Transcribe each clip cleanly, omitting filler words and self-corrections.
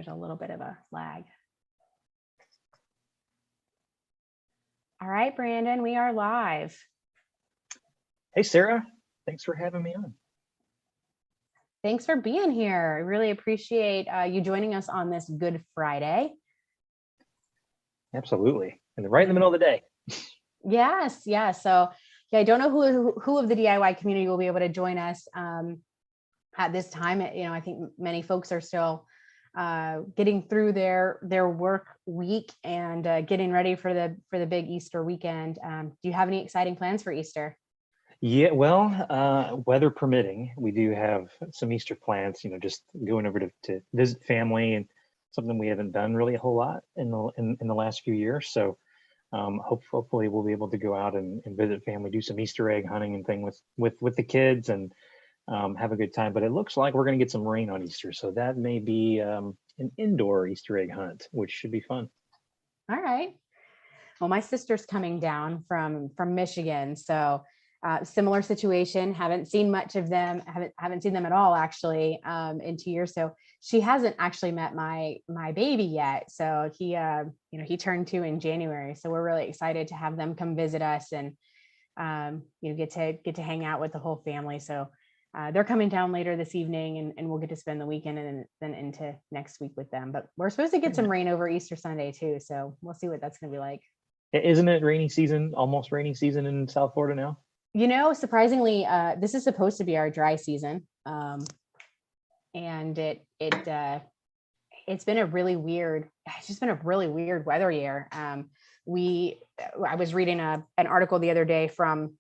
there's a little bit of a lag. All right, Brandon, we are live. Hey, Sarah, thanks for having me on. Thanks for being here. I really appreciate you joining us on this Good Friday. Absolutely. And right in the middle of the day. Yes. Yeah. So yeah, I don't know who of the DIY community will be able to join us at this time. I think many folks are still getting through their work week and getting ready for the big Easter weekend. Do you have any exciting plans for Easter? Yeah, well, weather permitting, we do have some Easter plans, just going over to visit family, and something we haven't done really a whole lot in the last few years. So hopefully we'll be able to go out and visit family, do some Easter egg hunting and thing with the kids, and have a good time. But it looks like we're going to get some rain on Easter, so that may be an indoor Easter egg hunt, which should be fun. All right. Well, my sister's coming down from Michigan, so similar situation. Haven't seen much of them. Haven't seen them at all actually in 2 years. So she hasn't actually met my baby yet. So he turned 2 in January. So we're really excited to have them come visit us and get to hang out with the whole family. So they're coming down later this evening, and we'll get to spend the weekend and then into next week with them. But we're supposed to get some rain over Easter Sunday too. So we'll see what that's going to be like. Isn't it rainy season, almost rainy season in South Florida now? Surprisingly, this is supposed to be our dry season. And it's been a really weird weather year. I was reading an article the other day from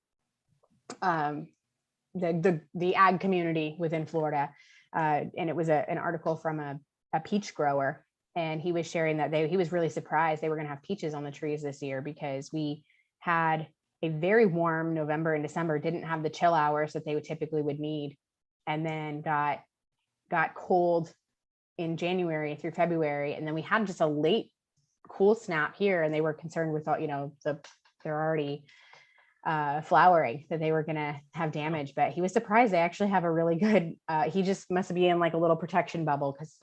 the ag community within Florida. And it was an article from a peach grower. And he was sharing that he was really surprised they were going to have peaches on the trees this year, because we had a very warm November and December, didn't have the chill hours that they typically would need, and then got cold in January through February, and then we had just a late cool snap here, and they were concerned with they're already flowering, that they were going to have damage. But he was surprised they actually have a really good. He just must be in like a little protection bubble, because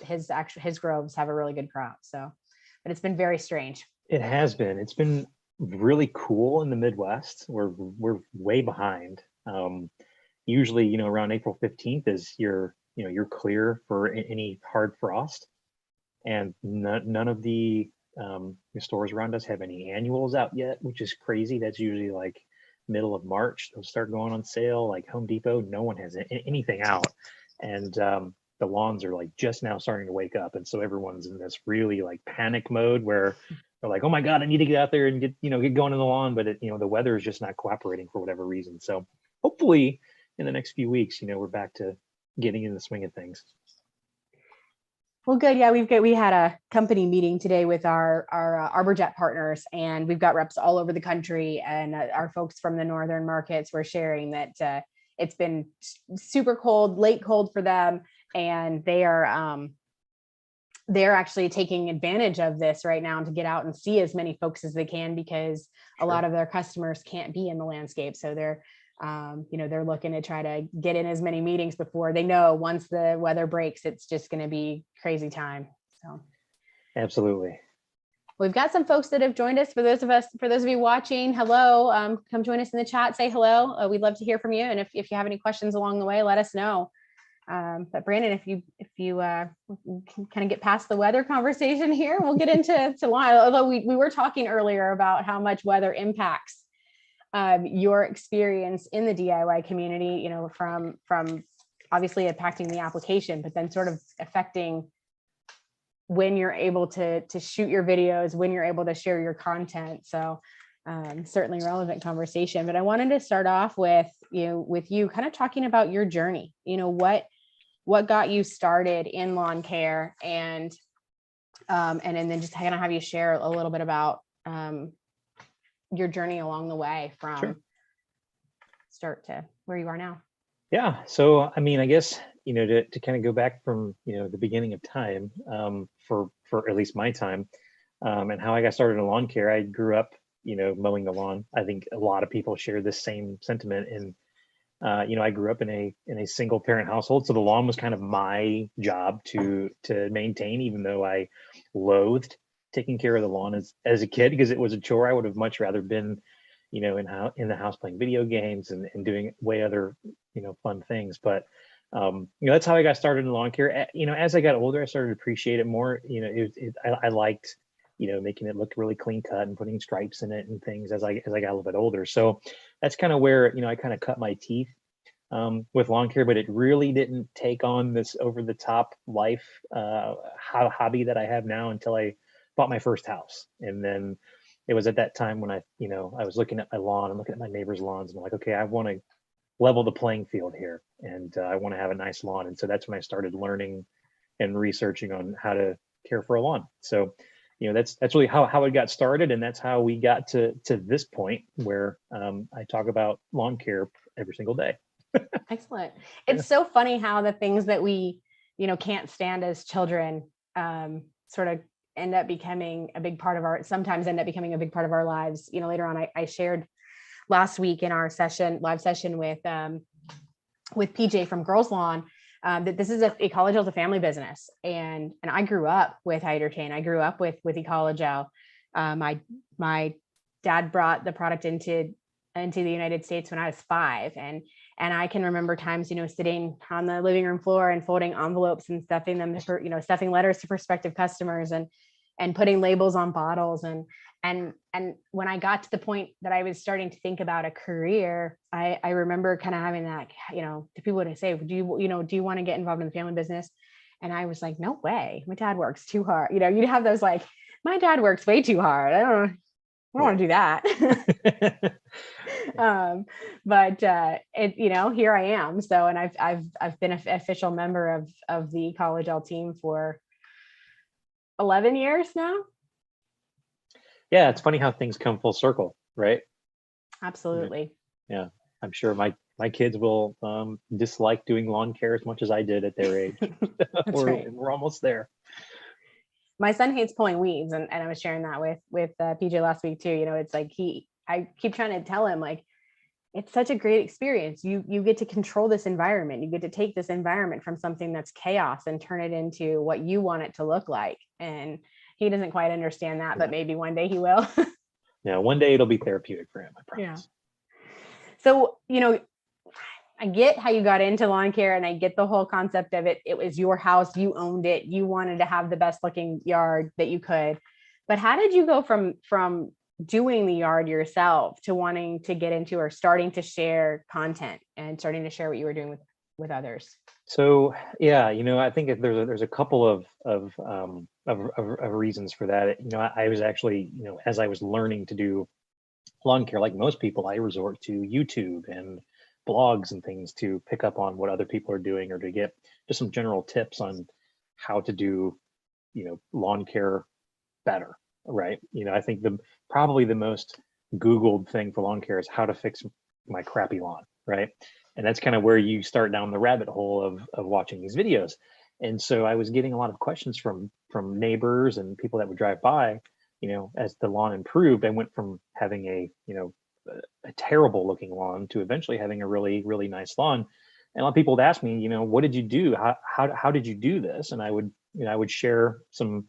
his groves have a really good crop. So, but it's been very strange. It has been. It's been really cool in the Midwest. We're way behind. Usually, around April 15th is you're clear for any hard frost, and none of the stores around us have any annuals out yet, which is crazy. That's usually like middle of March. They'll start going on sale. Like Home Depot, no one has anything out, and the lawns are like just now starting to wake up, and so everyone's in this really like panic mode where they're like, oh my God, I need to get out there and get going in the lawn. But the weather is just not cooperating for whatever reason. So hopefully in the next few weeks, we're back to getting in the swing of things. Well, good. Yeah, we had a company meeting today with our ArborJet partners, and we've got reps all over the country, and our folks from the northern markets were sharing that it's been super cold, late cold for them, and they're actually taking advantage of this right now to get out and see as many folks as they can, because a lot of their customers can't be in the landscape. So they're looking to try to get in as many meetings before they know once the weather breaks, it's just going to be crazy time. So absolutely. We've got some folks that have joined us. For those of you watching, hello, come join us in the chat, say hello. We'd love to hear from you. And if you have any questions along the way, let us know. But Brandon, if you can kind of get past the weather conversation here, we'll get into lawn. Although we were talking earlier about how much weather impacts your experience in the DIY community, from obviously impacting the application, but then sort of affecting when you're able to shoot your videos, when you're able to share your content. So certainly relevant conversation. But I wanted to start off with you kind of talking about your journey. What got you started in lawn care, and then just kind of have you share a little bit about your journey along the way from start to where you are now. Yeah. So, I mean, I guess, to kind of go back from, the beginning of time, for at least my time, and how I got started in lawn care. I grew up, mowing the lawn. I think a lot of people share this same sentiment. And I grew up in a single parent household, so the lawn was kind of my job to maintain, even though I loathed taking care of the lawn as a kid because it was a chore. I would have much rather been, in the house playing video games and doing way other, fun things. But that's how I got started in lawn care. As I got older, I started to appreciate it more. I liked, making it look really clean cut and putting stripes in it and things as I got a little bit older. So that's kind of where, I kind of cut my teeth with lawn care, but it really didn't take on this over the top life hobby that I have now until I bought my first house. And then it was at that time when I was looking at my lawn and looking at my neighbor's lawns and I'm like, okay, I want to level the playing field here, and I want to have a nice lawn. And so that's when I started learning and researching on how to care for a lawn. So that's really how it got started, and that's how we got to this point where I talk about lawn care every single day. Excellent. It's so funny how the things that we can't stand as children sort of end up becoming a big part of our lives. Later on, I shared last week in our live session with PJ from Girls Lawn, that this is Ecologel is a family business, and I grew up with hydrochain. I grew up with Ecologel. My dad brought the product into the United States when I was 5, and I can remember times sitting on the living room floor and folding envelopes and stuffing them for stuffing letters to prospective customers and putting labels on bottles. And when I got to the point that I was starting to think about a career, I remember kind of having that, the people would say, do you want to get involved in the family business? And I was like, no way. My dad works too hard. You'd have those like, my dad works way too hard. I don't want to do that. But here I am. So, and I've been an official member of the Ecologel team for 11 years now. Yeah, it's funny how things come full circle, right? Absolutely. Yeah, I'm sure my kids will dislike doing lawn care as much as I did at their age. We're almost there. My son hates pulling weeds, and I was sharing that with PJ last week too. It's like I keep trying to tell him, like, it's such a great experience. You get to control this environment. You get to take this environment from something that's chaos and turn it into what you want it to look like. And he doesn't quite understand that, but maybe one day he will. Yeah, one day it'll be therapeutic for him, I promise. Yeah. So, I get how you got into lawn care, and I get the whole concept of it. It was your house, you owned it, you wanted to have the best looking yard that you could. But how did you go from doing the yard yourself to wanting to get into or starting to share content and starting to share what you were doing with others? So yeah, I think there's a couple of reasons for that. I was actually, as I was learning to do lawn care, like most people, I resort to YouTube and blogs and things to pick up on what other people are doing or to get just some general tips on how to do, lawn care better, right? I think probably the most Googled thing for lawn care is how to fix my crappy lawn, right? And that's kind of where you start down the rabbit hole of watching these videos. And so I was getting a lot of questions from neighbors and people that would drive by, as the lawn improved. I went from having a terrible looking lawn to eventually having a really, really nice lawn. And a lot of people would ask me, what did you do? How did you do this? And I would share some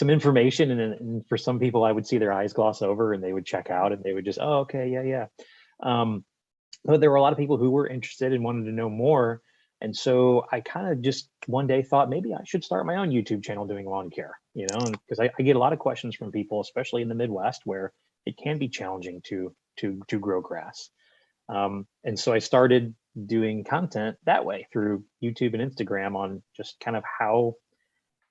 information, and for some people I would see their eyes gloss over and they would check out and they would just, oh, okay, yeah. But there were a lot of people who were interested and wanted to know more. And so I kind of just one day thought maybe I should start my own YouTube channel doing lawn care, because I get a lot of questions from people, especially in the Midwest, where it can be challenging to grow grass. And so I started doing content that way through YouTube and Instagram on just kind of how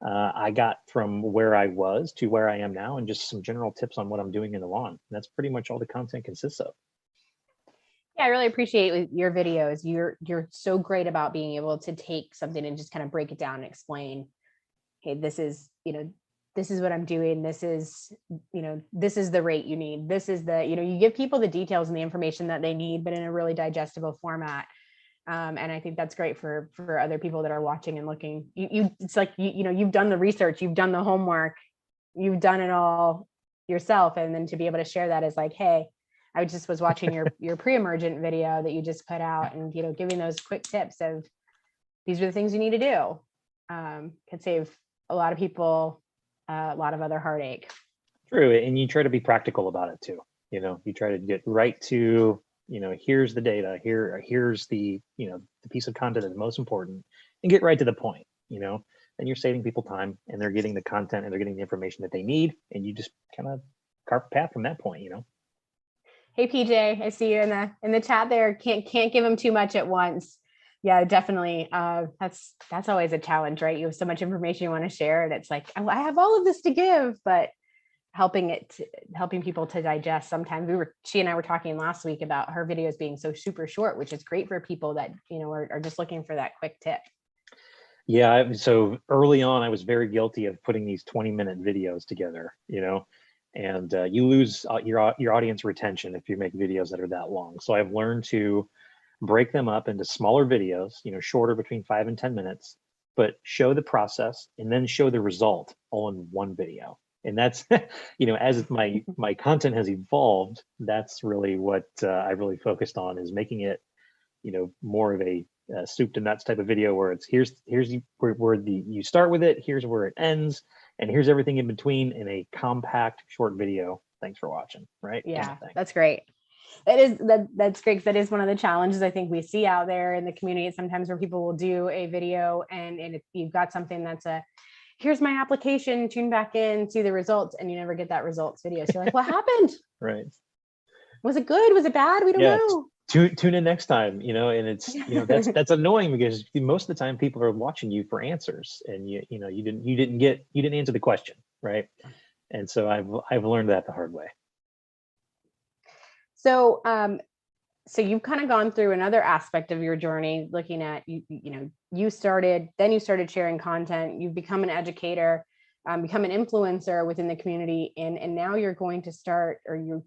I got from where I was to where I am now, and just some general tips on what I'm doing in the lawn. And that's pretty much all the content consists of. Yeah, I really appreciate your videos. You're so great about being able to take something and just kind of break it down and explain, okay, this is what I'm doing. This is the rate you need. This is you give people the details and the information that they need, but in a really digestible format. And I think that's great for other people that are watching and looking. It's like, you've done the research, you've done the homework, you've done it all yourself. And then to be able to share that is like, hey, I just was watching your pre-emergent video that you just put out, and giving those quick tips of these are the things you need to do could save a lot of people a lot of other heartache. True, and you try to be practical about it too. You try to get right to, here's the data, here's the, the piece of content that's most important, and get right to the point. And you're saving people time, and they're getting the content, and they're getting the information that they need, and you just kind of carve a path from that point. Hey PJ, I see you in the chat there. Can't give them too much at once. Yeah, definitely. That's always a challenge, right? You have so much information you want to share, and it's like, oh, I have all of this to give, but helping people to digest. Sometimes she and I were talking last week about her videos being so super short, which is great for people that are just looking for that quick tip. Yeah, so early on, I was very guilty of putting these 20-minute videos together, and you lose your audience retention if you make videos that are that long. So I've learned to break them up into smaller videos, shorter, between 5 and 10 minutes, but show the process and then show the result all in one video. And that's, as my content has evolved, that's really what I really focused on, is making it, more of a soup to nuts type of video, where it's here's where you start with it, here's where it ends, and here's everything in between in a compact short video. Thanks for watching. Right? Yeah, that's great. That's great, because that is one of the challenges I think we see out there in the community sometimes, where people will do a video and if you've got something that's here's my application, tune back in, see the results, and you never get that results video. So you're like, what happened? Right. Was it good? Was it bad? We don't know. Tune in next time, and it's, that's annoying, because most of the time people are watching you for answers, and you didn't answer the question, right? And so I've learned that the hard way. So so you've kind of gone through another aspect of your journey, looking at you started sharing content, you've become an educator, become an influencer within the community, and now you're going to start, or you've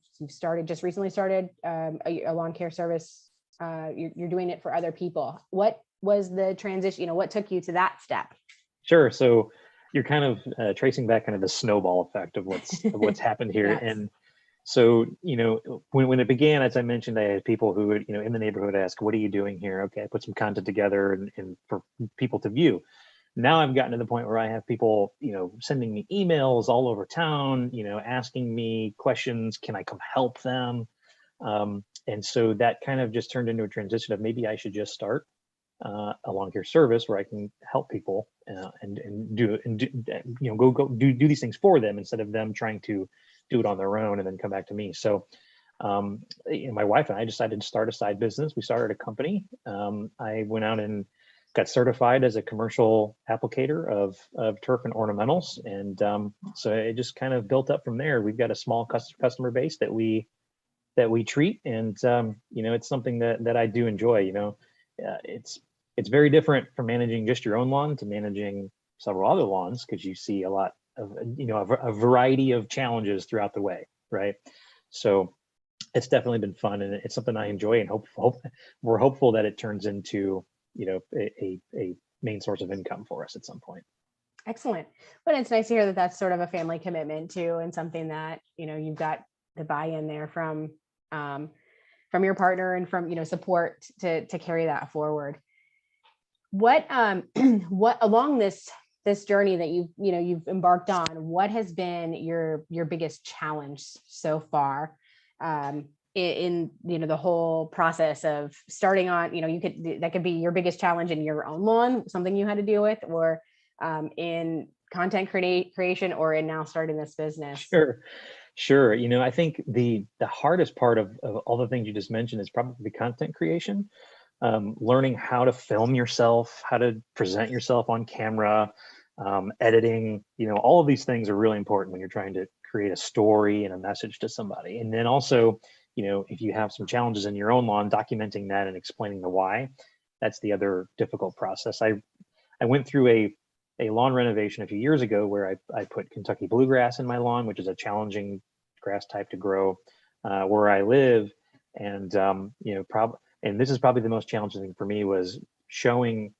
recently started a lawn care service. You're doing it for other people. What was the transition? What took you to that step? Sure. So you're kind of tracing back kind of the snowball effect of what's happened here. Yes. And so, when it began, as I mentioned, I had people who would, in the neighborhood ask, what are you doing here? Okay, I put some content together and for people to view. Now I've gotten to the point where I have people, sending me emails all over town, asking me questions. Can I come help them? And so that kind of just turned into a transition of maybe I should just start a lawn care service where I can help people and do these things for them, instead of them trying to do it on their own and then come back to me. So my wife and I decided to start a side business. We started a company. I went out and got certified as a commercial applicator of turf and ornamentals. And so it just kind of built up from there. We've got a small customer base that we treat. And, it's something that I do enjoy. It's very different from managing just your own lawn to managing several other lawns, because you see a lot of, a variety of challenges throughout the way. Right. So it's definitely been fun, and it's something I enjoy, and we're hopeful that it turns into, a main source of income for us at some point. Excellent. But it's nice to hear that that's sort of a family commitment too, and something that, you've got the buy-in there from your partner and from, support to carry that forward. What along this journey that you've embarked on, what has been your biggest challenge so far in the whole process of starting on, that could be your biggest challenge in your own lawn, something you had to deal with, or in content creation, or in now starting this business? Sure. I think the hardest part of all the things you just mentioned is probably the content creation. Learning how to film yourself, how to present yourself on camera, editing, all of these things are really important when you're trying to create a story and a message to somebody. And then also, if you have some challenges in your own lawn, documenting that and explaining the why, that's the other difficult process. I went through a lawn renovation a few years ago where I put Kentucky bluegrass in my lawn, which is a challenging grass type to grow where I live. And, and this is probably the most challenging thing for me, was showing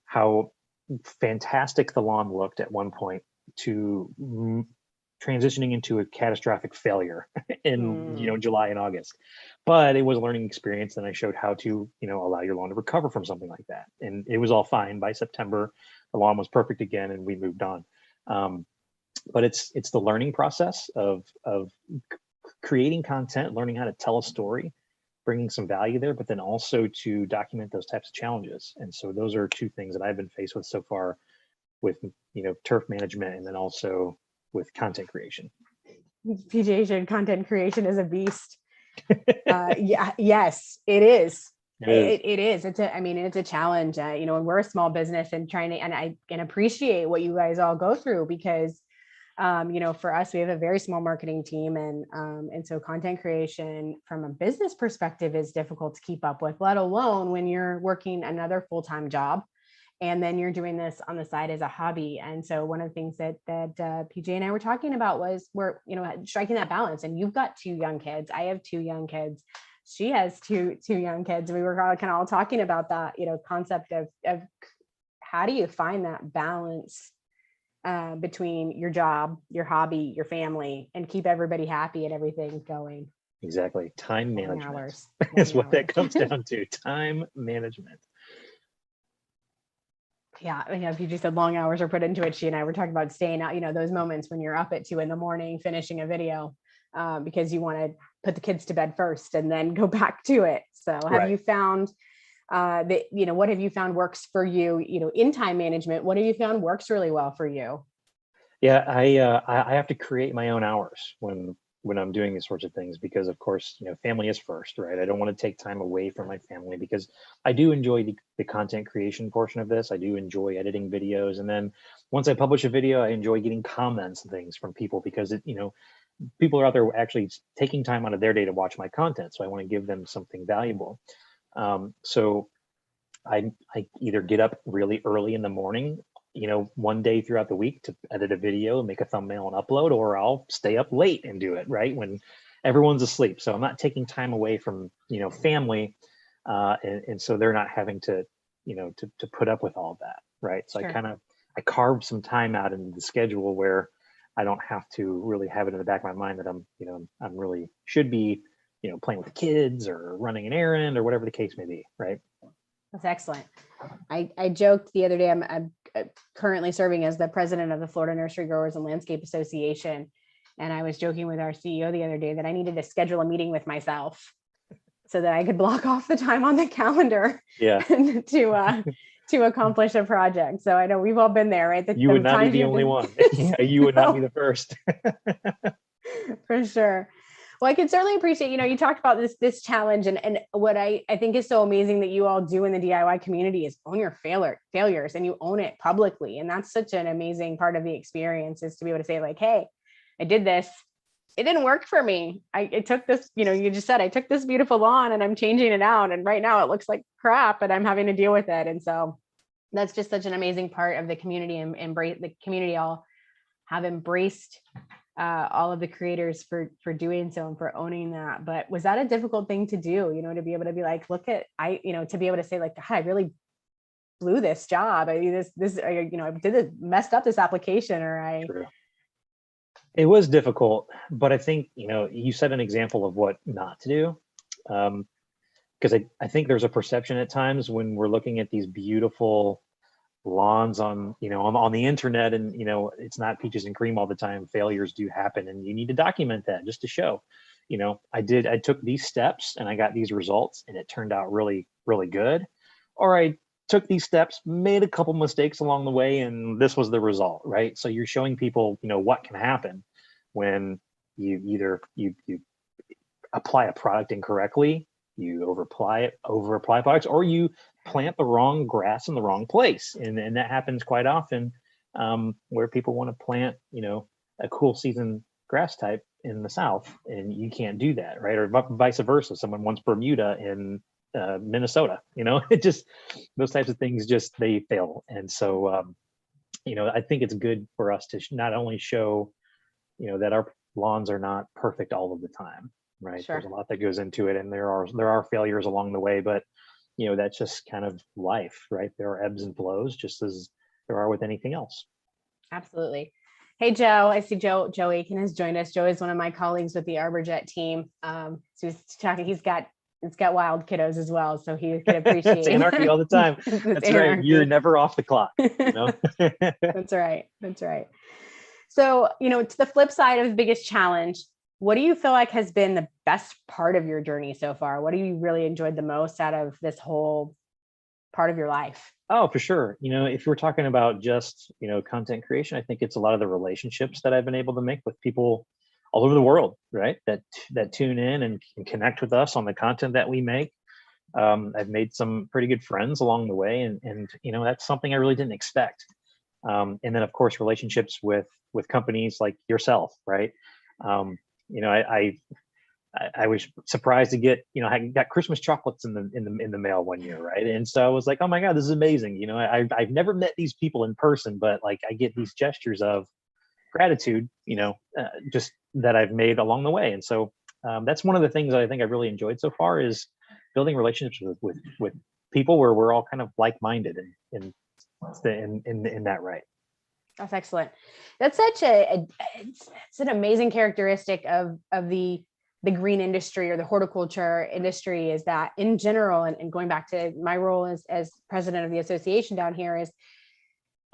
how fantastic the lawn looked at one point, to transitioning into a catastrophic failure in, July and August. But it was a learning experience, and I showed how to, allow your lawn to recover from something like that. And it was all fine. By September, the lawn was perfect again, and we moved on. But it's the learning process of creating content, learning how to tell a story, bringing some value there, but then also to document those types of challenges. And so those are two things that I've been faced with so far with, turf management, and then also with content creation. Mitigation, content creation is a beast. Yes, it is. It is. It's a challenge, and we're a small business and I can appreciate what you guys all go through, because for us, we have a very small marketing team, and so content creation from a business perspective is difficult to keep up with, let alone when you're working another full-time job, and then you're doing this on the side as a hobby. And so one of the things that PJ and I were talking about was we're striking that balance. And you've got 2 young kids. I have 2 young kids. She has two young kids. We were kind of all talking about that, concept of how do you find that balance between your job, your hobby, your family, and keep everybody happy and everything going. Exactly. Time management. That's what that comes down to. Time management. Yeah. If you just said long hours are put into it, she and I were talking about staying out, those moments when you're up at 2 a.m, finishing a video, because you want to put the kids to bed first and then go back to it. So have you found that, what have you found works for you, in time management? What have you found works really well for you? Yeah, I have to create my own hours when I'm doing these sorts of things, because of course, family is first, right? I don't want to take time away from my family, because I do enjoy the content creation portion of this. I do enjoy editing videos. And then once I publish a video, I enjoy getting comments and things from people, because people are out there actually taking time out of their day to watch my content. So I want to give them something valuable. So I either get up really early in the morning, one day throughout the week to edit a video, make a thumbnail and upload, or I'll stay up late and do it right when everyone's asleep. So I'm not taking time away from, family. And so they're not having to put up with all of that. Right. So sure. I carved some time out in the schedule where I don't have to really have it in the back of my mind that I'm really should be, playing with the kids or running an errand or whatever the case may be. Right. That's excellent. I joked the other day, I'm currently serving as the president of the Florida Nursery Growers and Landscape Association. And I was joking with our CEO the other day that I needed to schedule a meeting with myself so that I could block off the time on the calendar to accomplish a project. So I know we've all been there, right? You would not be the only one. Yeah, you would not be the first. For sure. Well, I can certainly appreciate, you talked about this challenge, and what I think is so amazing that you all do in the DIY community is own your failures, and you own it publicly. And that's such an amazing part of the experience, is to be able to say like, hey, I did this. It didn't work for me. I took this, you just said, I took this beautiful lawn and I'm changing it out. And right now it looks like crap, and I'm having to deal with it. And so that's just such an amazing part of the community, and embrace the community all have embraced all of the creators for doing so and for owning that. But was that a difficult thing to do, to be able to be like, look at, to be able to say like, God, I really blew this job. I did this, messed up this application, or True. It was difficult, but I think, you set an example of what not to do. Because I think there's a perception at times when we're looking at these beautiful lawns on the internet, and it's not peaches and cream all the time. Failures do happen, and you need to document that just to show. I took these steps and I got these results, and it turned out really, really good. Or I took these steps, made a couple mistakes along the way, and this was the result, right? So you're showing people what can happen when you either you apply a product incorrectly, you over apply products, or you plant the wrong grass in the wrong place. And that happens quite often, where people want to plant, a cool season grass type in the South, and you can't do that, right? Or vice versa. Someone wants Bermuda in Minnesota, it just, those types of things they fail. And so, I think it's good for us to not only show, that our lawns are not perfect all of the time, right? Sure. There's a lot that goes into it, and there are failures along the way, but that's just kind of life, right? There are ebbs and flows, just as there are with anything else. Absolutely. Hey, Joe. I see Joe Aiken has joined us. Joe is one of my colleagues with the ArborJet team. So he's talking. It's got wild kiddos as well, so he could It's appreciate. anarchy all the time. It's That's right. anarchy. You're never off the clock, you know? That's right. That's right. So, to the flip side of the biggest challenge, what do you feel like has been the best part of your journey so far? What do you really enjoyed the most out of this whole part of your life? Oh, for sure. If we're talking about just, content creation, I think it's a lot of the relationships that I've been able to make with people all over the world, right? That tune in and can connect with us on the content that we make. I've made some pretty good friends along the way, and that's something I really didn't expect. And then of course relationships with companies like yourself, right? I was surprised to get, I got Christmas chocolates in the mail one year, right? And so I was like, oh my God, this is amazing. I've never met these people in person, but like I get these gestures of gratitude, just that I've made along the way. And so that's one of the things that I think I've really enjoyed so far is building relationships with people where we're all kind of like-minded in that right. That's excellent. That's such it's an amazing characteristic of the green industry or the horticulture industry, is that in general, and going back to my role as president of the association down here, is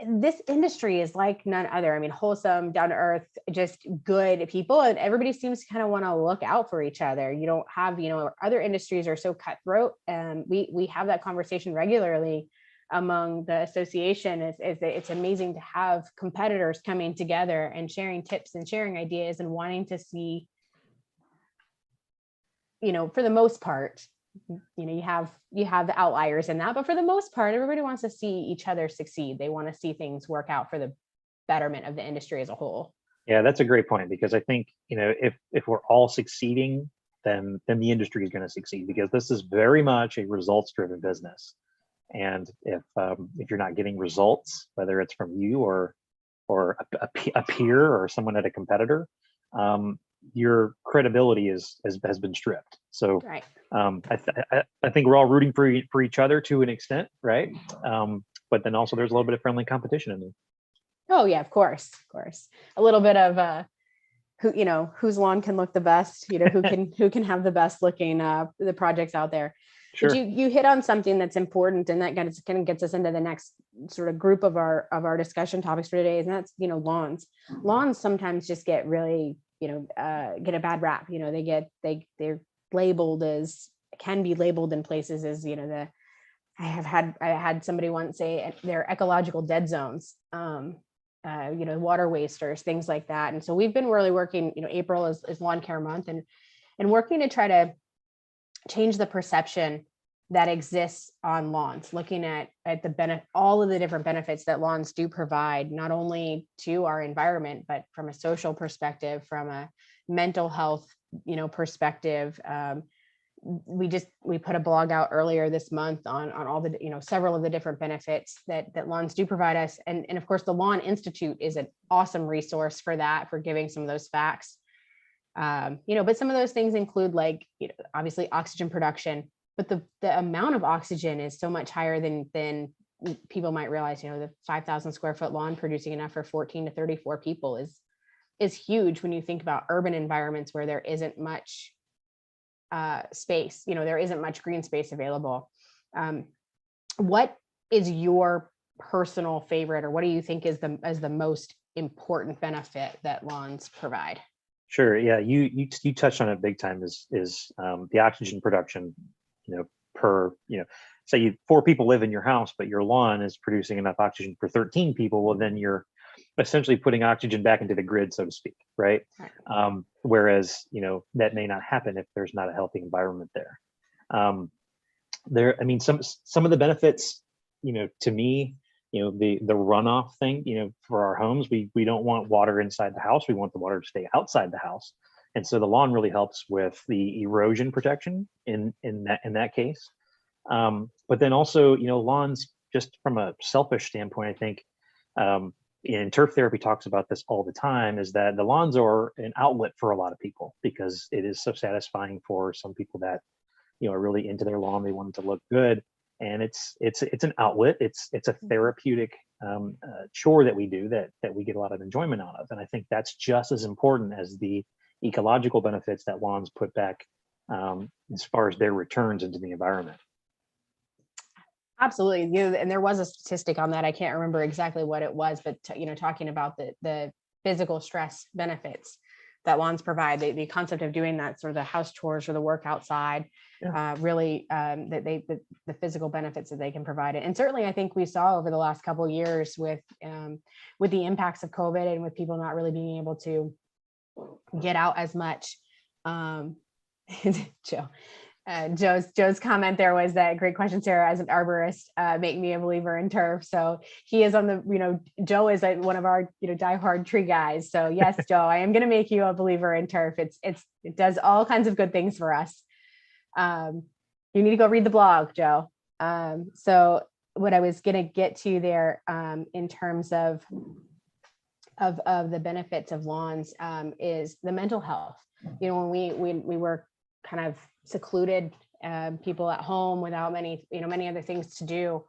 this industry is like none other. I mean, wholesome, down to earth, just good people, and everybody seems to kind of want to look out for each other. You don't have, other industries are so cutthroat, and we have that conversation regularly among the association. It's amazing to have competitors coming together and sharing tips and sharing ideas and wanting to see, for the most part, you have the outliers in that, but for the most part, everybody wants to see each other succeed. They want to see things work out for the betterment of the industry as a whole. Yeah, that's a great point, because I think, if we're all succeeding, then the industry is going to succeed, because this is very much a results driven business. And if you're not getting results, whether it's from you or a peer or someone at a competitor, your credibility has been stripped. So Right. I think we're all rooting for each other to an extent, right? But then also there's a little bit of friendly competition in there. Oh yeah, of course. A little bit of whose lawn can look the best, who can have the best looking the projects out there. Sure. But you hit on something that's important, and that kind of gets us into the next sort of group of our discussion topics for today, and that's lawns. Lawns sometimes just get really get a bad rap. They're labeled as, can be labeled in places as I had somebody once say they're ecological dead zones. Water wasters, things like that. And so we've been really working, April is lawn care month, and working to try to change the perception that exists on lawns, looking at all of the different benefits that lawns do provide, not only to our environment, but from a social perspective, from a mental health, perspective. We put a blog out earlier this month on all the, several of the different benefits that lawns do provide us. And of course, the Lawn Institute is an awesome resource for that, for giving some of those facts. But some of those things include, like, obviously oxygen production, but the amount of oxygen is so much higher than people might realize. The 5,000 square foot lawn producing enough for 14 to 34 people is huge when you think about urban environments where there isn't much space, there isn't much green space available. What is your personal favorite, or what do you think is the most important benefit that lawns provide? Sure. Yeah, you touched on it big time. Is the oxygen production? Per say 4 people live in your house, but your lawn is producing enough oxygen for 13 people. Well, then you're essentially putting oxygen back into the grid, so to speak, right? Whereas that may not happen if there's not a healthy environment there. Some of the benefits, to me, the runoff thing, for our homes, we don't want water inside the house. We want the water to stay outside the house. And so the lawn really helps with the erosion protection in that case. But then also, lawns, just from a selfish standpoint, I think, in turf therapy talks about this all the time, is that the lawns are an outlet for a lot of people, because it is so satisfying for some people that, are really into their lawn. They want it to look good. and it's an outlet. It's a therapeutic chore that we do that we get a lot of enjoyment out of. And I think that's just as important as the ecological benefits that lawns put back as far as their returns into the environment. Absolutely. And there was a statistic on that. I can't remember exactly what it was, but talking about the physical stress benefits that lawns provide, the concept of doing that sort of the house chores or the work outside, really the physical benefits that they can provide it. And certainly I think we saw over the last couple of years with the impacts of COVID and with people not really being able to get out as much. Joe's comment there was that great question, Sarah. As an arborist, make me a believer in turf. So he is on the, Joe is one of our, diehard tree guys. So yes, Joe, I am going to make you a believer in turf. It does all kinds of good things for us. You need to go read the blog, Joe. So what I was going to get to there, in terms of the benefits of lawns, is the mental health. When we were kind of secluded, people at home without many other things to do,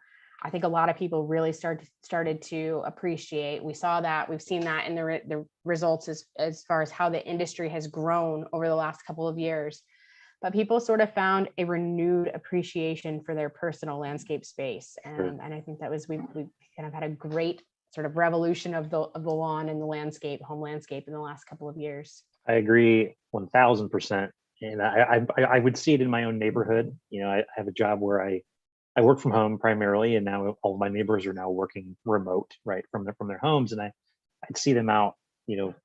I think a lot of people really started to appreciate. We saw that, we've seen that in the results as far as how the industry has grown over the last couple of years. But people sort of found a renewed appreciation for their personal landscape space, and I think that was we kind of had a great sort of revolution of the lawn and the landscape, home landscape, in the last couple of years. I agree 1000%. And I would see it in my own neighborhood. I have a job where I work from home primarily, and now all of my neighbors are now working remote, right, from their homes. And I'd see them out,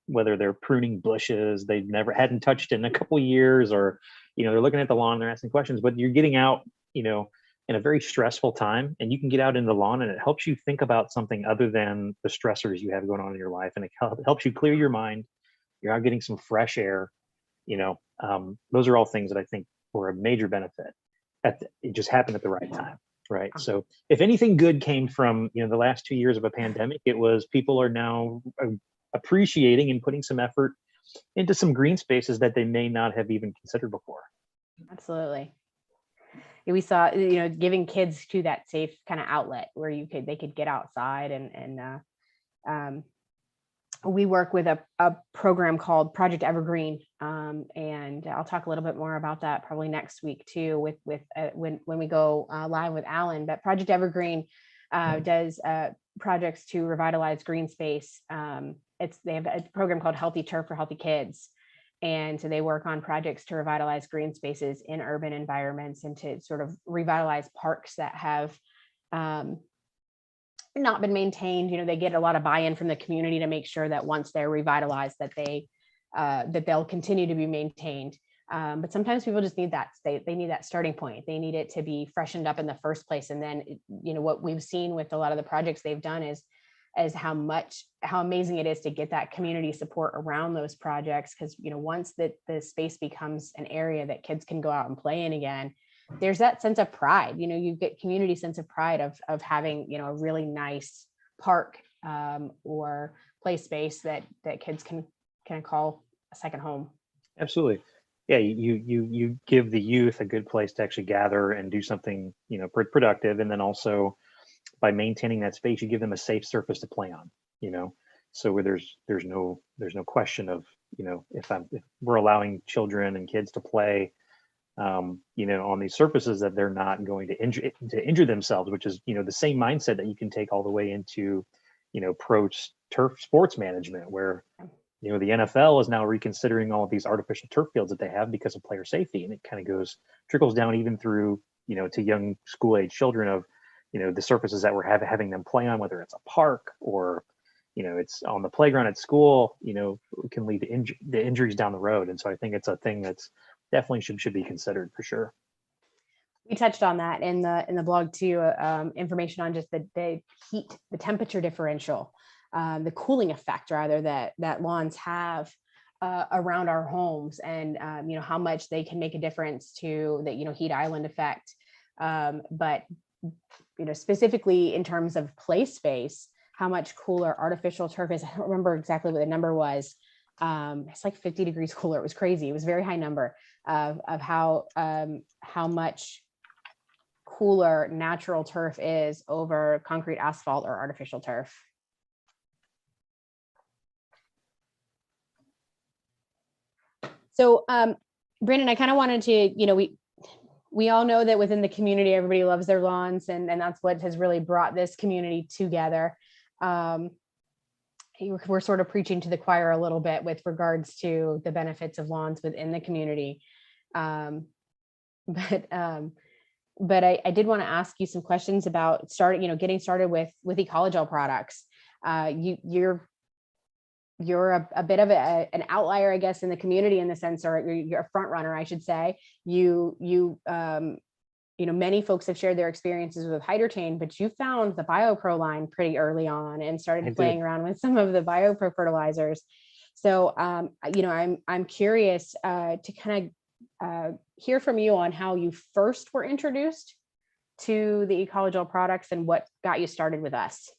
whether they're pruning bushes they hadn't touched in a couple of years, or, they're looking at the lawn, they're asking questions. But you're getting out, in a very stressful time, and you can get out in the lawn, and it helps you think about something other than the stressors you have going on in your life, and it helps you clear your mind. You're out getting some fresh air. Those are all things that I think were a major benefit. It just happened at the right time, right? So if anything good came from the last 2 years of a pandemic, it was people are now appreciating and putting some effort into some green spaces that they may not have even considered before. Absolutely. We saw, giving kids to that safe kind of outlet where they could get outside and we work with a program called Project Evergreen, and I'll talk a little bit more about that probably next week too, with when we go live with Alan. But Project Evergreen does projects to revitalize green space. They have a program called Healthy Turf for Healthy Kids, and so they work on projects to revitalize green spaces in urban environments and to sort of revitalize parks that have not been maintained. They get a lot of buy-in from the community to make sure that once they're revitalized, that they'll continue to be maintained. But sometimes people just need that. They need that starting point. They need it to be freshened up in the first place. And then, what we've seen with a lot of the projects they've done is how amazing it is to get that community support around those projects. Because once the space becomes an area that kids can go out and play in again, there's that sense of pride. You get community sense of pride of having a really nice park or play space that kids can call a second home. Absolutely. Yeah, you give the youth a good place to actually gather and do something productive, and then also by maintaining that space, you give them a safe surface to play on. So where there's no question of if we're allowing children and kids to play on these surfaces, that they're not going to injure themselves, which is the same mindset that you can take all the way into pro turf sports management, where the NFL is now reconsidering all of these artificial turf fields that they have because of player safety, and it kind of trickles down even through to young school age children of the surfaces that we're having them play on, whether it's a park or it's on the playground at school, can lead to injuries down the road. And so I think it's a thing that's definitely should be considered for sure. We touched on that in the blog too, information on just the heat, the temperature differential, the cooling effect rather that lawns have around our homes, and how much they can make a difference to the heat island effect. But specifically in terms of play space, how much cooler artificial turf is. I don't remember exactly what the number was. It's like 50 degrees cooler. It was crazy. It was a very high number of how much cooler natural turf is over concrete asphalt or artificial turf. So Brandon, I kind of wanted to, we all know that within the community, everybody loves their lawns, and that's what has really brought this community together. We're sort of preaching to the choir a little bit with regards to the benefits of lawns within the community. But I did want to ask you some questions about getting started with Ecologel products. You're a bit of an outlier, I guess, in the community in the sense, or you're a front runner, I should say. Many folks have shared their experiences with Hydrotain, but you found the BioPro line pretty early on and started playing around with some of the BioPro fertilizers. So, I'm curious to kind of hear from you on how you first were introduced to the Ecologel products and what got you started with us.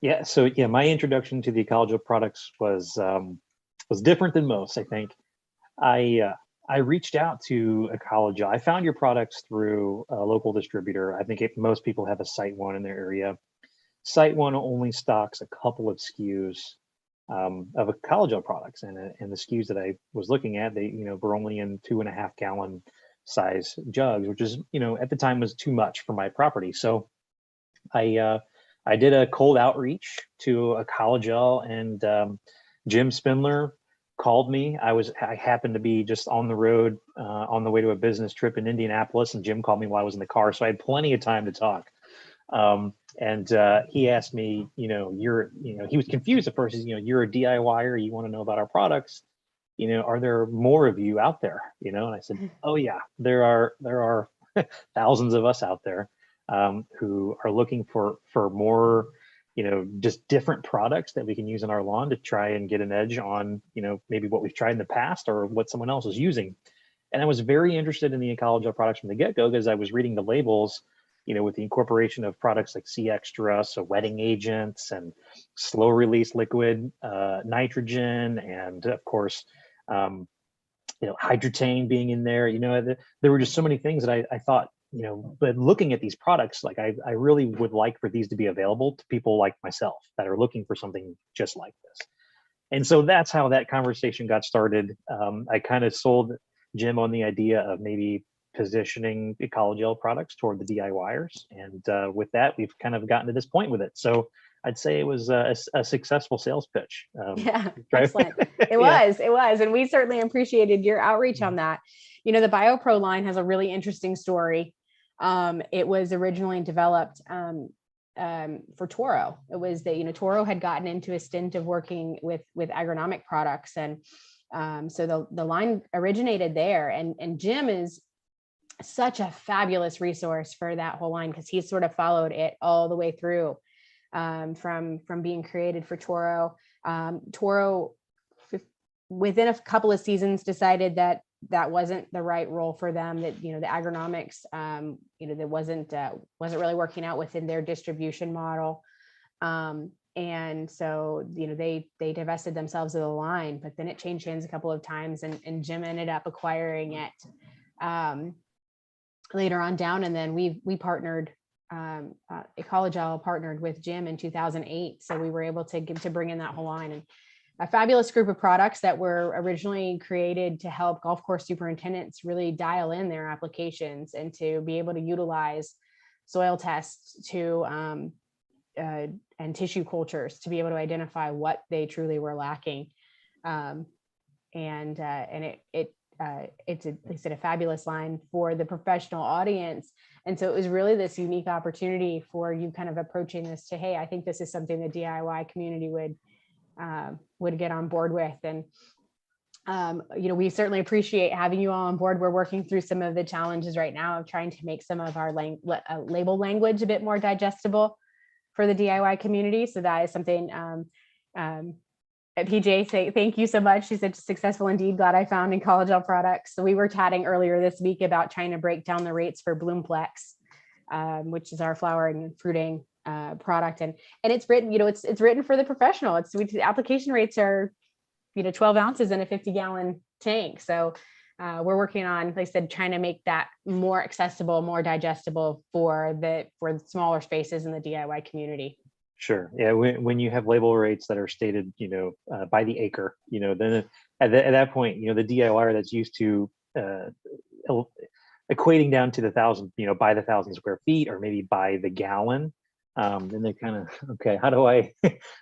Yeah, so my introduction to the Ecologel products was different than most, I think. I reached out to Ecologel. I found your products through a local distributor. I think most people have a Site One in their area. Site One only stocks a couple of SKUs of Ecologel products, and the SKUs that I was looking at, they were only in 2.5 gallon size jugs, which is at the time was too much for my property. So I did a cold outreach to Ecologel, and Jim Spindler called me. I happened to be just on the road on the way to a business trip in Indianapolis, and Jim called me while I was in the car, so I had plenty of time to talk. And he asked me, he was confused at first. You're a DIYer, you want to know about our products. Are there more of you out there? And I said, oh yeah, there are thousands of us out there who are looking for more, just different products that we can use in our lawn to try and get an edge on, maybe what we've tried in the past or what someone else is using. And I was very interested in the Ecologel products from the get-go because I was reading the labels, with the incorporation of products like C Extra, so wetting agents and slow release liquid nitrogen, and of course, Hydrotain being in there. There were just so many things that I thought, but looking at these products, like I really would like for these to be available to people like myself that are looking for something just like this. And so that's how that conversation got started. I kind of sold Jim on the idea of maybe positioning Ecologel products toward the DIYers. And with that, we've kind of gotten to this point with it. So I'd say it was a successful sales pitch. Yeah, excellent. It was. And we certainly appreciated your outreach on that. The BioPro line has a really interesting story. It was originally developed for Toro. It was that, Toro had gotten into a stint of working with agronomic products. And so the line originated there. And Jim is such a fabulous resource for that whole line because he's sort of followed it all the way through. From being created for Toro. Toro, within a couple of seasons, decided that wasn't the right role for them. That the agronomics, that wasn't really working out within their distribution model, and so they divested themselves of the line. But then it changed hands a couple of times, and Jim ended up acquiring it later on down, and then we partnered. Ecologel partnered with Jim in 2008, so we were able to bring in that whole line, and a fabulous group of products that were originally created to help golf course superintendents really dial in their applications and to be able to utilize soil tests and tissue cultures to be able to identify what they truly were lacking, and it's a fabulous line for the professional audience. And so it was really this unique opportunity for you kind of approaching this to, hey, I think this is something the DIY community would get on board with. And, we certainly appreciate having you all on board. We're working through some of the challenges right now of trying to make some of our label language a bit more digestible for the DIY community. So that is something, PJ say thank you so much. She said successful indeed. Glad I found Ecologel products. So we were chatting earlier this week about trying to break down the rates for Bloomplex, which is our flowering and fruiting product. And it's written, it's written for the professional. The application rates are, 12 ounces in a 50-gallon tank. So we're working on, like I said, trying to make that more accessible, more digestible for the smaller spaces in the DIY community. Sure. Yeah. When you have label rates that are stated, by the acre, then at that point, the DIYer that's used to equating down to the thousand, by the 1,000 square feet, or maybe by the gallon, then they kind of, okay, how do I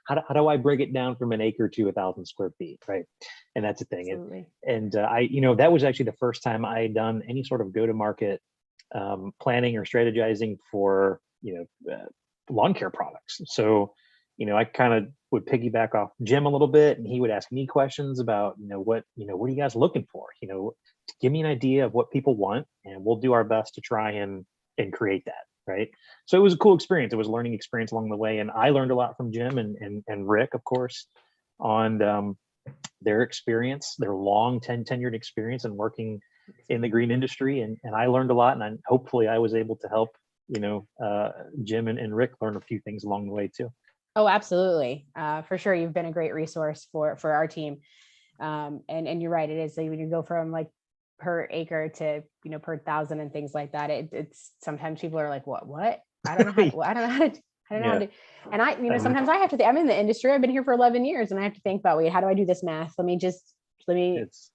how do I break it down from an acre to 1,000 square feet, right? And that's the thing. Absolutely. And I, that was actually the first time I had done any sort of go-to-market planning or strategizing for lawn care products. So I kind of would piggyback off Jim a little bit, and he would ask me questions about what are you guys looking for, give me an idea of what people want, and we'll do our best to try and create that, right? So it was a cool experience. It was a learning experience along the way, and I learned a lot from Jim and Rick, of course, on their experience, their long tenured experience in working in the green industry, and I learned a lot, and hopefully I was able to help Jim and Rick learn a few things along the way too. Oh, absolutely. For sure. You've been a great resource for our team. And you're right. It is, like, when you go from like per acre to, per thousand and things like that, it's sometimes people are like, what? I don't know how to, I don't know how to, I don't know how to, and I, sometimes I have to think, I'm in the industry, I've been here for 11 years and I have to think about, wait, how do I do this math? Let me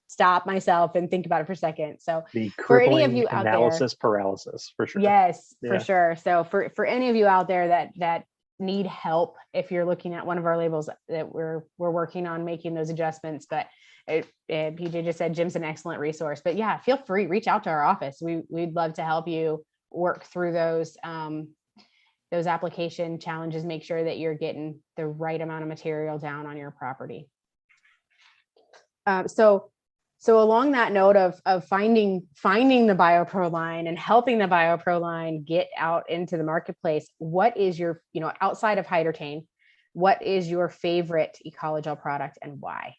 stop myself and think about it for a second. So for any of you out there, analysis paralysis, for sure. Yes, for sure. So for any of you out there that need help, if you're looking at one of our labels, that we're working on making those adjustments, but PJ just said Jim's an excellent resource. But yeah, feel free, reach out to our office. We'd love to help you work through those application challenges, make sure that you're getting the right amount of material down on your property. So along that note of finding the BioPro line and helping the BioPro line get out into the marketplace, what is your, outside of Hydratain, what is your favorite Ecologel product and why?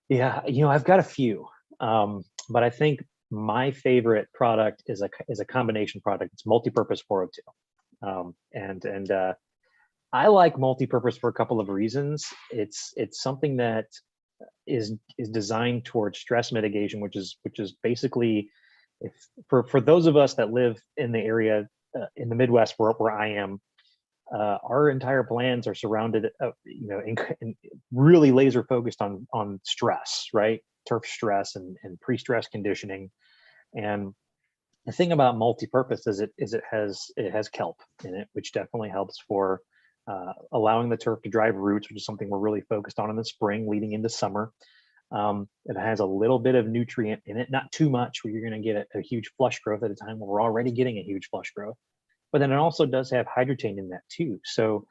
Yeah, I've got a few, but I think my favorite product is a combination product. It's multi-purpose 402, and I like multi-purpose for a couple of reasons. It's something that is designed towards stress mitigation, which is basically, for those of us that live in the area in the Midwest where I am, our entire plans are surrounded, in really laser focused on stress, right? Turf stress and pre-stress conditioning. And the thing about multi-purpose is it has kelp in it, which definitely helps for allowing the turf to drive roots, which is something we're really focused on in the spring leading into summer. It has a little bit of nutrient in it, not too much where you're going to get a huge flush growth at a time where we're already getting a huge flush growth. But then it also does have Hydratain in that too. So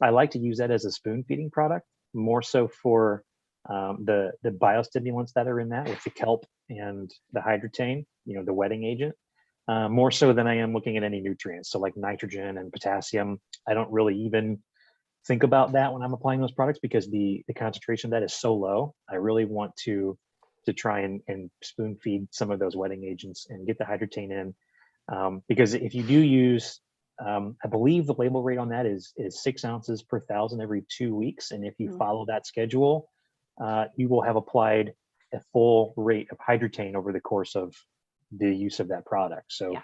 I like to use that as a spoon feeding product, more so for the biostimulants that are in that with the kelp and the Hydratain, the wetting agent, more so than I am looking at any nutrients. So like nitrogen and potassium, I don't really even think about that when I'm applying those products because the concentration of that is so low. I really want to try and spoon feed some of those wetting agents and get the Hydratain in. Because if you do use, I believe the label rate on that is 6 ounces per 1,000 every 2 weeks. And if you follow that schedule, you will have applied a full rate of Hydratain over the course of the use of that product. So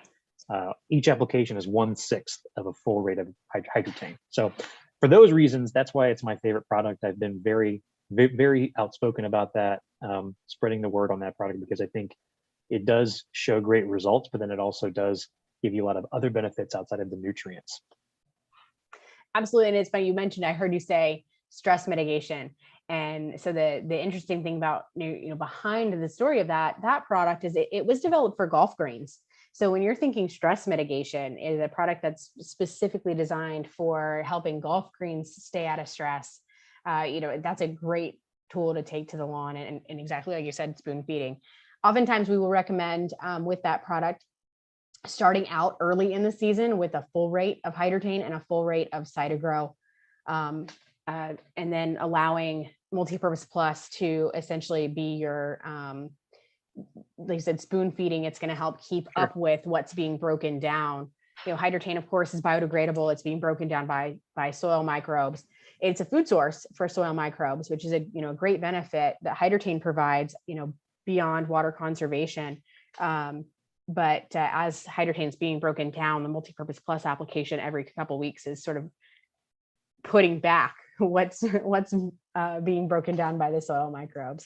each application is 1/6 of a full rate of Hydratain. So for those reasons, that's why it's my favorite product. I've been very, very outspoken about that, spreading the word on that product, because I think it does show great results, but then it also does give you a lot of other benefits outside of the nutrients. Absolutely. And it's funny, you mentioned, I heard you say stress mitigation. And so the interesting thing about, behind the story of that product is it was developed for golf greens. So when you're thinking stress mitigation, is a product that's specifically designed for helping golf greens stay out of stress. That's a great tool to take to the lawn, and exactly like you said, spoon feeding. Oftentimes we will recommend with that product, starting out early in the season with a full rate of Hydratain and a full rate of Cytogrow, and then allowing Multipurpose Plus to essentially be your, like I said, spoon feeding. It's going to help keep up with what's being broken down. Hydratain, of course, is biodegradable. It's being broken down by soil microbes. It's a food source for soil microbes, which is a great benefit that Hydratain provides. beyond water conservation. But as Hydrotain's being broken down, the multipurpose plus application every couple of weeks is sort of putting back what's being broken down by the soil microbes.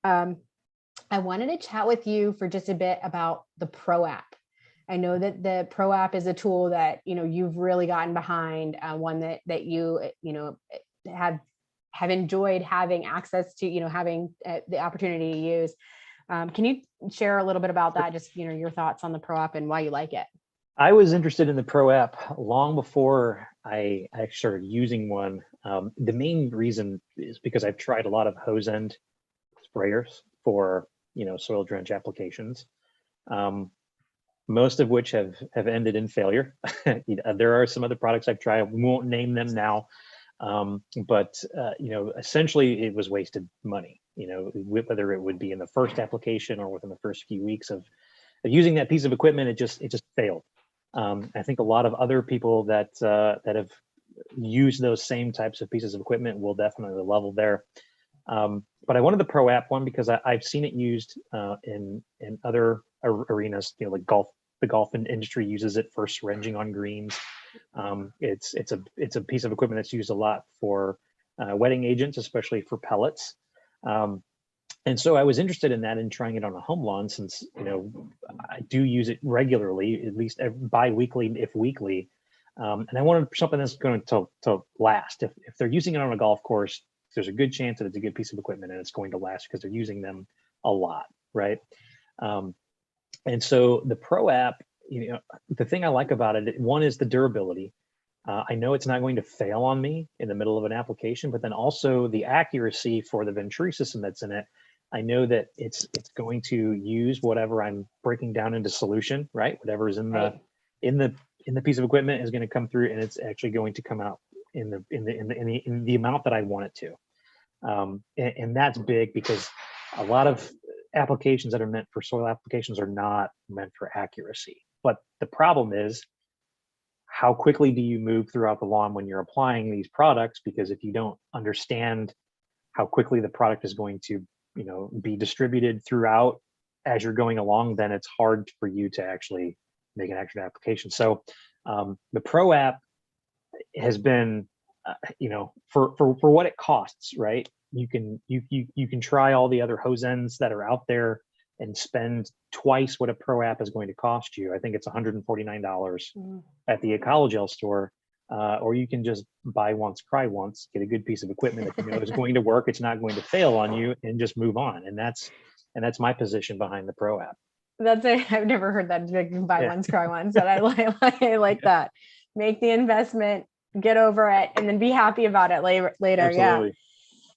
I wanted to chat with you for just a bit about the Pro app. I know that the Pro app is a tool that, you know, you've really gotten behind, one that you have enjoyed having access to, you know, having the opportunity to use. Can you share a little bit about that? Just, you know, your thoughts on the Pro app and why you like it. I was interested in the Pro app long before I started using one. The main reason is because I've tried a lot of hose end sprayers for, you know, soil drench applications, most of which have ended in failure. There are some other products I've tried. We won't name them now, but you know, essentially it was wasted money. You know, whether it would be in the first application or within the first few weeks of using that piece of equipment, it just failed. I think a lot of other people that have used those same types of pieces of equipment will definitely level there. But I wanted the Pro app one because I've seen it used in other arenas. You know, like golf. The golf industry uses it for syringing on greens. It's a piece of equipment that's used a lot for wetting agents, especially for pellets. And so I was interested in that and trying it on a home lawn, since, you know, I do use it regularly, at least bi-weekly, if weekly. And I wanted something that's going to last. If they're using it on a golf course, there's a good chance that it's a good piece of equipment and it's going to last because they're using them a lot, right? And so the Pro app, you know, the thing I like about it, one is the durability. I know it's not going to fail on me in the middle of an application, but then also the accuracy for the Venturi system that's in it. I know that it's going to use whatever I'm breaking down into solution, right? Whatever is in the piece of equipment is going to come through, and it's actually going to come out in the amount that I want it to. And that's big because a lot of applications that are meant for soil applications are not meant for accuracy. But the problem is, how quickly do you move throughout the lawn when you're applying these products? Because if you don't understand how quickly the product is going to, you know, be distributed throughout as you're going along, then it's hard for you to actually make an accurate application. So the Pro app has been, you know, for what it costs, right? You can try all the other hose ends that are out there and spend twice what a Pro app is going to cost you. I think it's $149 at the Ecologel store, or you can just buy once, cry once, get a good piece of equipment that you know is going to work. It's not going to fail on you, and just move on. And that's my position behind the Pro app. I've never heard that. Buy once, cry once, but I like that. Make the investment, get over it, and then be happy about it later. Absolutely.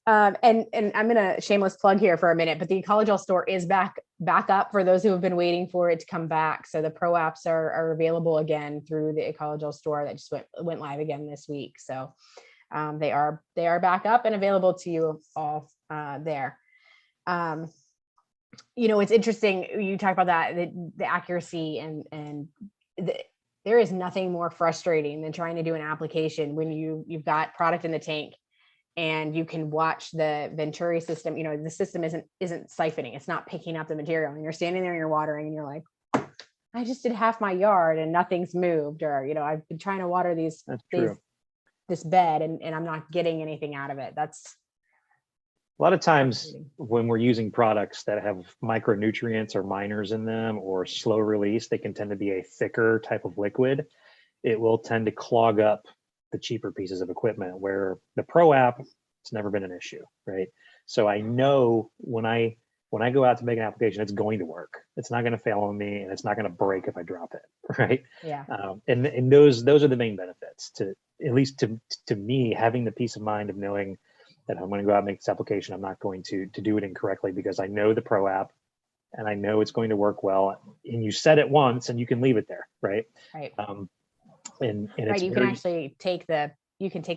Yeah. And I'm gonna shameless plug here for a minute, but the Ecologel store is back up for those who have been waiting for it to come back. So the Pro apps are available again through the Ecologel store that just went live again this week. So they are back up and available to you all there. You know, it's interesting you talk about that, the accuracy and there is nothing more frustrating than trying to do an application when you've got product in the tank and you can watch the Venturi system. You know, the system isn't siphoning, it's not picking up the material, and you're standing there and you're watering and you're like, I just did half my yard and nothing's moved, or, you know, I've been trying to water this bed and I'm not getting anything out of it. That's a lot of times when we're using products that have micronutrients or miners in them or slow release, they can tend to be a thicker type of liquid. It will tend to clog up the cheaper pieces of equipment, where the Pro app, it's never been an issue, right? So I know when I go out to make an application, it's going to work. It's not going to fail on me, and it's not going to break if I drop it, right? Yeah. And those are the main benefits, to at least to me, having the peace of mind of knowing that I'm going to go out and make this application, I'm not going to do it incorrectly, because I know the Pro app and I know it's going to work well. And you set it once and you can leave it there, right? Right. And right, it's you can actually take the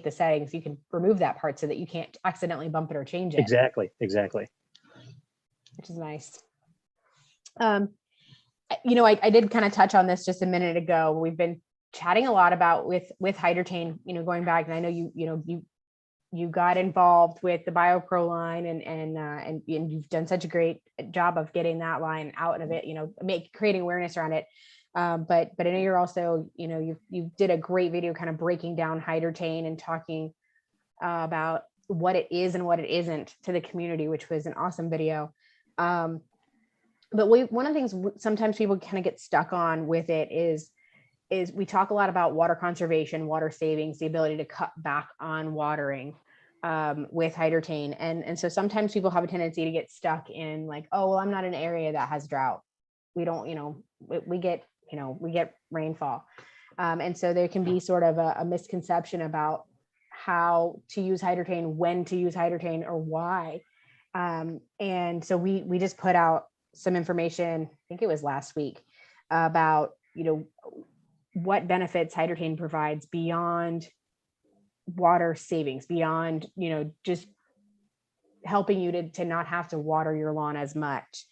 settings, you can remove that part so that you can't accidentally bump it or change it. Exactly. Which is nice. You know, I did kind of touch on this just a minute ago. We've been chatting a lot about with Hydrotain, you know, going back, and I know you you got involved with the BioPro line, and you've done such a great job of getting that line out of it, creating awareness around it. But I know you're also, you did a great video kind of breaking down Hydrotane and talking about what it is and what it isn't to the community, which was an awesome video. But one of the things sometimes people kind of get stuck on with it is we talk a lot about water conservation, water savings, the ability to cut back on watering with Hydrotane. And so sometimes people have a tendency to get stuck in like, oh, well, I'm not in an area that has drought. We don't, we get rainfall. And so there can be sort of a misconception about how to use Hydrotane, when to use Hydrotane, or why. And so we just put out some information, I think it was last week, about, what benefits Hydrotane provides beyond water savings, beyond, just helping you to not have to water your lawn as much.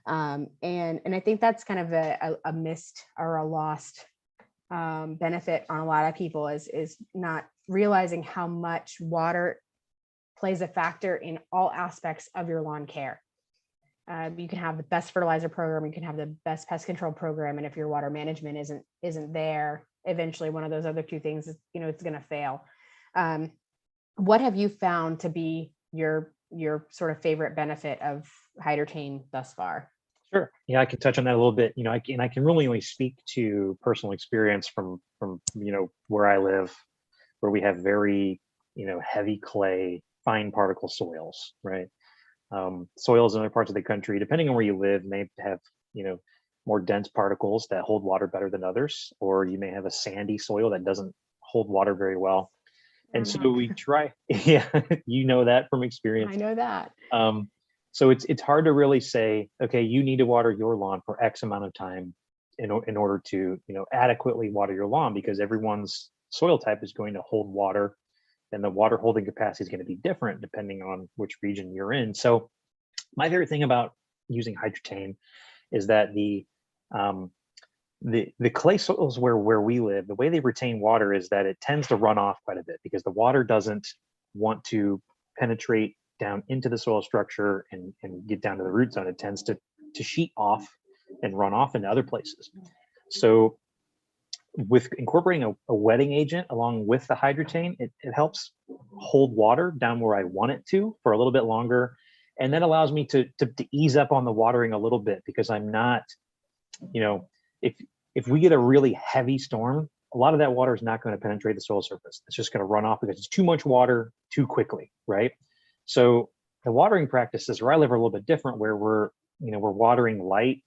And I think that's kind of a missed or a lost benefit on a lot of people is not realizing how much water plays a factor in all aspects of your lawn care. You can have the best fertilizer program, you can have the best pest control program, and if your water management isn't there, eventually one of those other two things is, it's going to fail. What have you found to be your sort of favorite benefit of Hydrotane thus far? Sure. Yeah, I can touch on that a little bit. I can really only speak to personal experience from where I live, where we have very heavy clay, fine particle soils, right? Soils in other parts of the country, depending on where you live, may have more dense particles that hold water better than others, or you may have a sandy soil that doesn't hold water very well. And so we try, yeah, that from experience. I know that. So it's hard to really say, okay, you need to water your lawn for X amount of time in order to adequately water your lawn, because everyone's soil type is going to hold water, and the water holding capacity is going to be different depending on which region you're in. So my favorite thing about using Hydrotane is that the clay soils where we live, the way they retain water is that it tends to run off quite a bit, because the water doesn't want to penetrate down into the soil structure and get down to the root zone. It tends to sheet off and run off into other places. So with incorporating a wetting agent along with the Hydrotane, it helps hold water down where I want it to for a little bit longer, and that allows me to ease up on the watering a little bit, because I'm not, if we get a really heavy storm, a lot of that water is not going to penetrate the soil surface. It's just going to run off because it's too much water too quickly, right? So the watering practices where I live are a little bit different, where we're watering light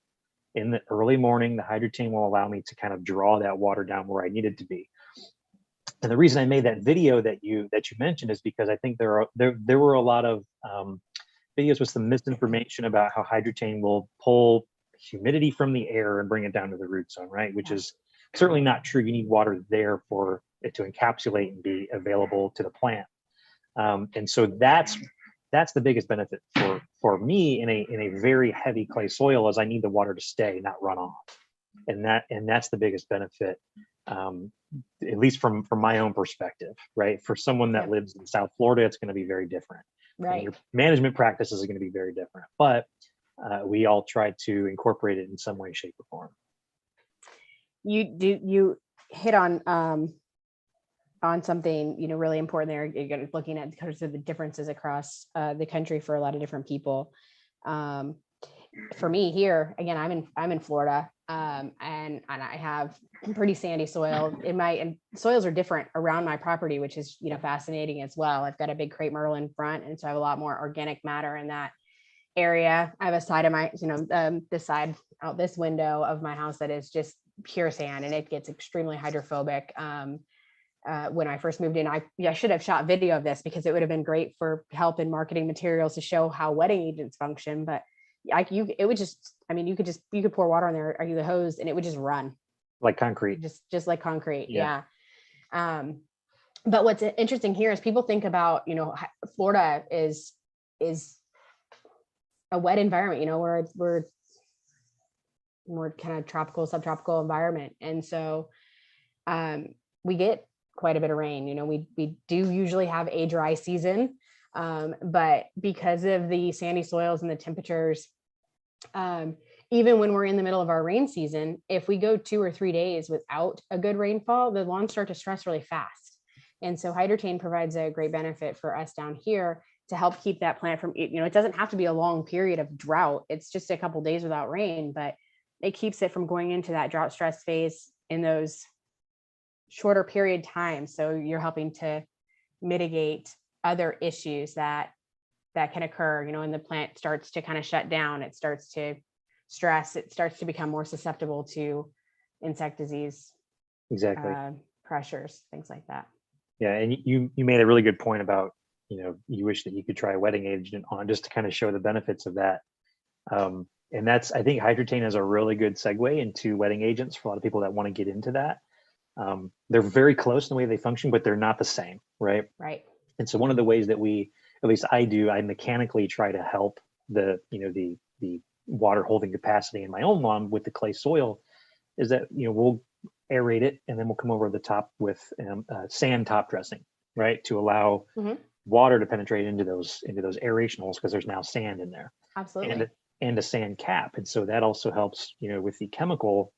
in the early morning. The Hydrotane will allow me to kind of draw that water down where I need it to be. And the reason I made that video that you mentioned is because I think there were a lot of videos with some misinformation about how Hydrotane will pull humidity from the air and bring it down to the root zone, right? Which is certainly not true. You need water there for it to encapsulate and be available to the plant. And so that's the biggest benefit for me in a very heavy clay soil, is I need the water to stay, not run off. And that's the biggest benefit, at least from my own perspective, right? For someone that lives in South Florida, it's going to be very different. Right. And your management practices are going to be very different, but we all try to incorporate it in some way, shape, or form. You hit on something really important there. You're looking at kind of the differences across the country for a lot of different people. For me here, again, I'm in Florida, and I have pretty sandy soil and soils are different around my property, which is fascinating as well. I've got a big crepe myrtle in front, and so I have a lot more organic matter in that area. I have a side of my this side out this window of my house that is just pure sand, and it gets extremely hydrophobic. When I first moved in, I should have shot video of this, because it would have been great for help in marketing materials to show how wetting agents function. But you could pour water on there, or the hose, and it would just run like concrete, just like concrete. Yeah. But what's interesting here is people think about, Florida is a wet environment, we're more kind of tropical, subtropical environment. And so we get quite a bit of rain. We do usually have a dry season, but because of the sandy soils and the temperatures, even when we're in the middle of our rain season, if we go 2 or 3 days without a good rainfall, the lawns start to stress really fast. And so hydrotain provides a great benefit for us down here to help keep that plant from, it doesn't have to be a long period of drought. It's just a couple days without rain, but it keeps it from going into that drought stress phase in those shorter period times. So you're helping to mitigate other issues that can occur, and the plant starts to kind of shut down. It starts to stress. It starts to become more susceptible to insect disease, Exactly. Pressures, things like that. Yeah, and you made a really good point about, you wish that you could try a wetting agent on, just to kind of show the benefits of that. And that's, I think hydrotain is a really good segue into wetting agents for a lot of people that want to get into that. They're very close in the way they function, but they're not the same, right? Right. And so one of the ways that at least I mechanically try to help the water holding capacity in my own lawn with the clay soil is that, we'll aerate it, and then we'll come over the top with sand top dressing, right? To allow water to penetrate into those aeration holes, because there's now sand in there. Absolutely. And a sand cap. And so that also helps, with the chemical,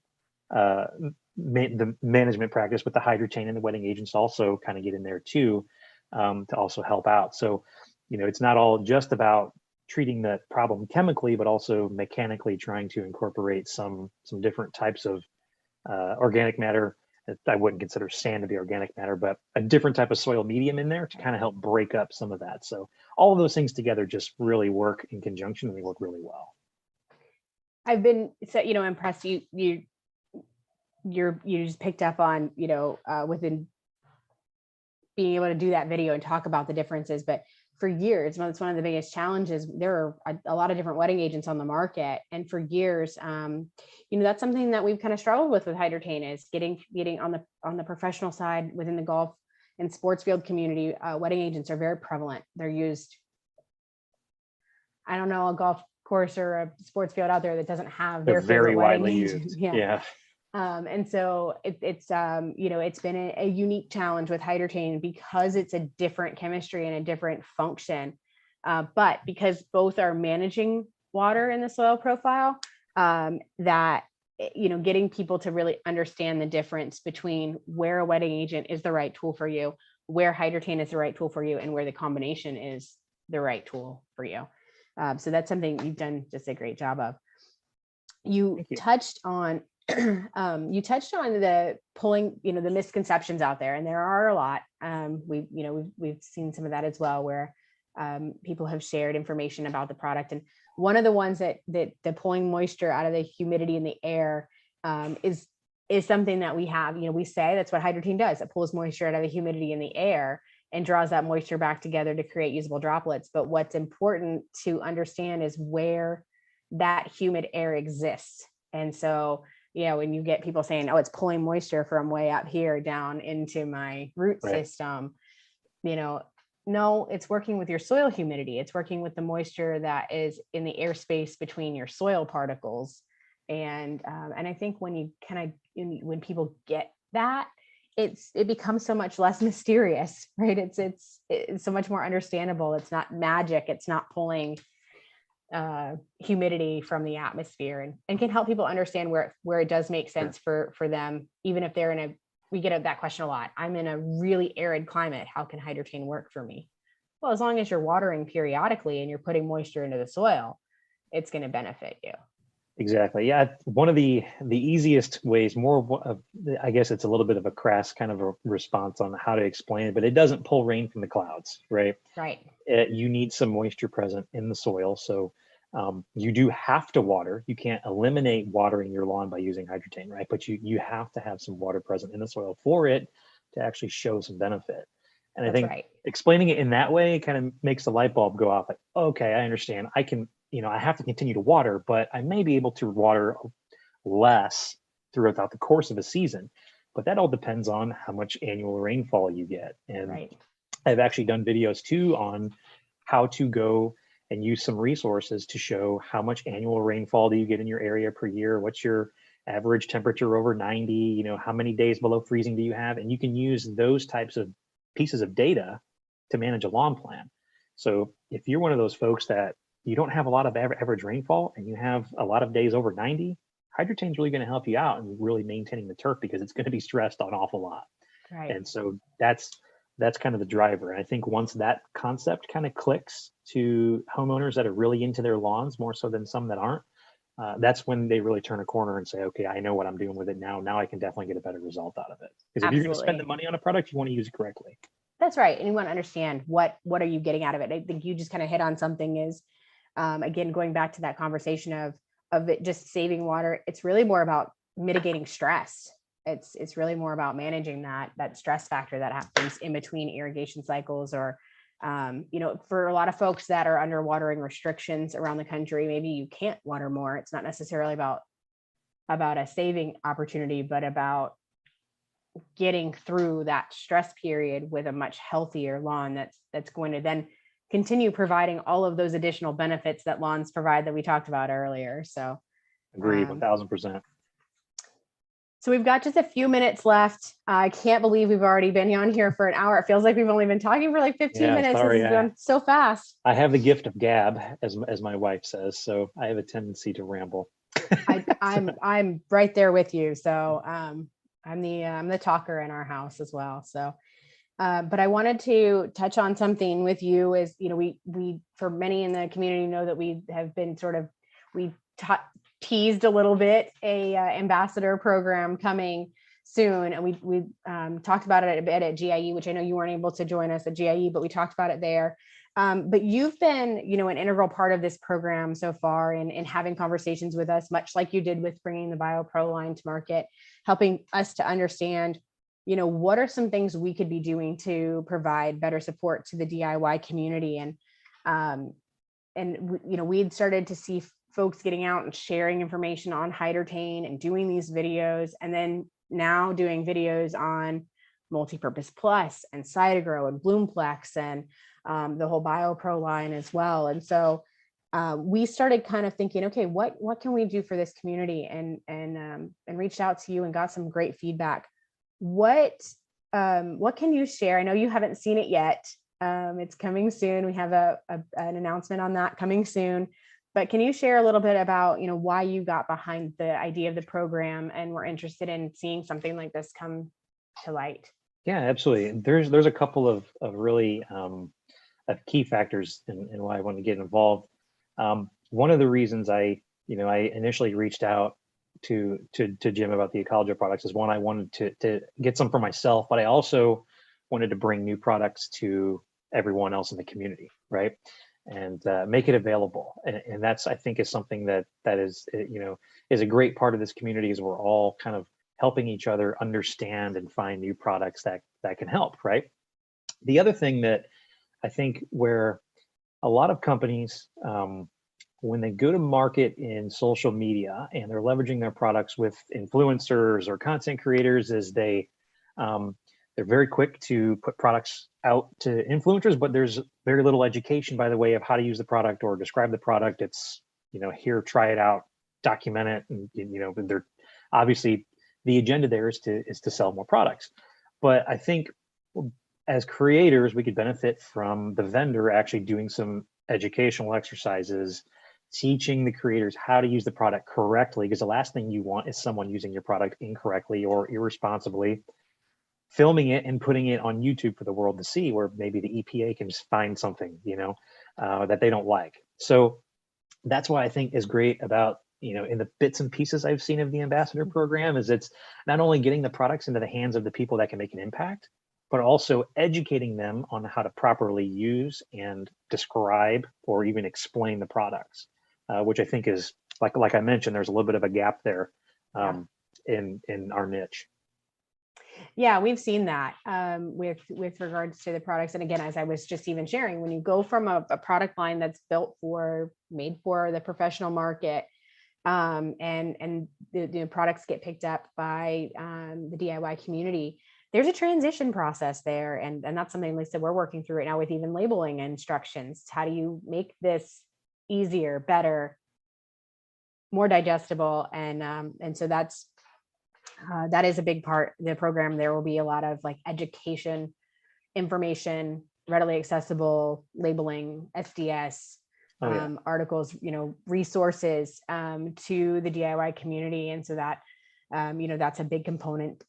the management practice with the hydrotain and the wetting agents also kind of get in there too, to also help out. So, it's not all just about treating the problem chemically, but also mechanically trying to incorporate some different types of organic matter. I wouldn't consider sand to be organic matter, but a different type of soil medium in there to kind of help break up some of that. So all of those things together just really work in conjunction, and they work really well. I've been impressed. You just picked up on, within being able to do that video and talk about the differences. But for years, it's one of the biggest challenges. There are a lot of different wetting agents on the market, and for years, that's something that we've kind of struggled with hydrotain, is getting on the professional side within the golf and sports field community. Wetting agents are very prevalent. They're used. I don't know a golf course or a sports field out there that doesn't have their very widely agent. used. Yeah. And so it's been a unique challenge with hydrotain because it's a different chemistry and a different function. But because both are managing water in the soil profile, that, getting people to really understand the difference between where a wetting agent is the right tool for you, where hydrotain is the right tool for you, and where the combination is the right tool for you. So that's something you've done just a great job of. You touched on the pulling, the misconceptions out there, and there are a lot. We've seen some of that as well, where people have shared information about the product. And one of the ones that the pulling moisture out of the humidity in the air is something that we have. We say that's what hydrogen does. It pulls moisture out of the humidity in the air and draws that moisture back together to create usable droplets. But what's important to understand is where that humid air exists. And so, when you get people saying, oh, it's pulling moisture from way up here down into my root system, no, it's working with your soil humidity. It's working with the moisture that is in the airspace between your soil particles. And I think when when people get that, it becomes so much less mysterious, right? It's so much more understandable. It's not magic. It's not pulling humidity from the atmosphere, and can help people understand where it does make sense for them, even if they're we get that question a lot. I'm in a really arid climate. How can hydrotain work for me? Well, as long as you're watering periodically and you're putting moisture into the soil, it's going to benefit you. Exactly. Yeah. One of the easiest ways, I guess it's a little bit of a crass kind of a response on how to explain it, but it doesn't pull rain from the clouds, right? Right. You need some moisture present in the soil. So you do have to water. You can't eliminate watering your lawn by using hydrotain, right? But you have to have some water present in the soil for it to actually show some benefit. And I think explaining it in that way kind of makes the light bulb go off. Like, okay, I understand. I can, I have to continue to water, but I may be able to water less throughout the course of a season. But that all depends on how much annual rainfall you get. And I've actually done videos too on how to go and use some resources to show how much annual rainfall do you get in your area per year. What's your average temperature over 90, how many days below freezing do you have? And you can use those types of pieces of data to manage a lawn plan. So if you're one of those folks that you don't have a lot of average rainfall and you have a lot of days over 90, HydroTain is really going to help you out and really maintaining the turf because it's going to be stressed an awful lot. Right. And so that's kind of the driver. And I think once that concept kind of clicks to homeowners that are really into their lawns more so than some that aren't, that's when they really turn a corner and say, okay, I know what I'm doing with it now. Now I can definitely get a better result out of it. Because if you're going to spend the money on a product, you want to use it correctly. That's right. And you want to understand what are you getting out of it. I think you just kind of hit on something is, again, going back to that conversation of it just saving water. It's really more about mitigating stress. It's really more about managing that stress factor that happens in between irrigation cycles, or for a lot of folks that are under watering restrictions around the country, maybe you can't water more. It's not necessarily about a saving opportunity, but about getting through that stress period with a much healthier lawn that's going to then continue providing all of those additional benefits that lawns provide that we talked about earlier. So agreed, 1000%. So we've got just a few minutes left. I can't believe we've already been on here for an hour. It feels like we've only been talking for like 15 minutes. Sorry, this has gone so fast. I have the gift of gab, as my wife says, so I have a tendency to ramble. I'm right there with you. So I'm the talker in our house as well. So, but I wanted to touch on something with you. Is we for many in the community know that we have been teased a little bit a ambassador program coming soon, and we talked about it a bit at GIE, which I know you weren't able to join us at GIE, but we talked about it there. But you've been, an integral part of this program so far in having conversations with us, much like you did with bringing the BioPro line to market, helping us to understand, what are some things we could be doing to provide better support to the DIY community. And we'd started to see folks getting out and sharing information on HydroTain and doing these videos, and then now doing videos on Multipurpose Plus and Cytogrow and Bloomplex and the whole BioPro line as well. And so we started kind of thinking, okay, what can we do for this community, and reached out to you and got some great feedback. What can you share? I know you haven't seen it yet. It's coming soon. We have an announcement on that coming soon. But can you share a little bit about, why you got behind the idea of the program and were interested in seeing something like this come to light? Yeah, absolutely. There's a couple of really of key factors in why I wanted to get involved. One of the reasons I initially reached out to Jim about the Ecologel products is, one, I wanted to get some for myself, but I also wanted to bring new products to everyone else in the community, right? And make it available. And that's, I think, is something that is, is a great part of this community, is we're all kind of helping each other understand and find new products that can help, right? The other thing that I think, where a lot of companies, when they go to market in social media and they're leveraging their products with influencers or content creators, is they're very quick to put products out to influencers, but there's very little education by the way of how to use the product or describe the product. It's, here, try it out, document it. And, they're obviously, the agenda there is to sell more products. But I think as creators, we could benefit from the vendor actually doing some educational exercises, teaching the creators how to use the product correctly, because the last thing you want is someone using your product incorrectly or irresponsibly, filming it and putting it on YouTube for the world to see, where maybe the EPA can just find something, that they don't like. So that's why I think is great about, in the bits and pieces I've seen of the ambassador program, is it's not only getting the products into the hands of the people that can make an impact, but also educating them on how to properly use and describe or even explain the products, which I think is, like I mentioned, there's a little bit of a gap there in our niche. Yeah, we've seen that with regards to the products. And again, as I was just even sharing, when you go from a product line that's made for the professional market, and the products get picked up by the DIY community, there's a transition process there. And that's something, Lisa, we're working through right now with even labeling instructions. How do you make this easier, better, more digestible. And so that is a big part of the program. There will be a lot of like education, information, readily accessible labeling, SDS, Oh, yeah. articles, resources to the DIY community. And so that, that's a big component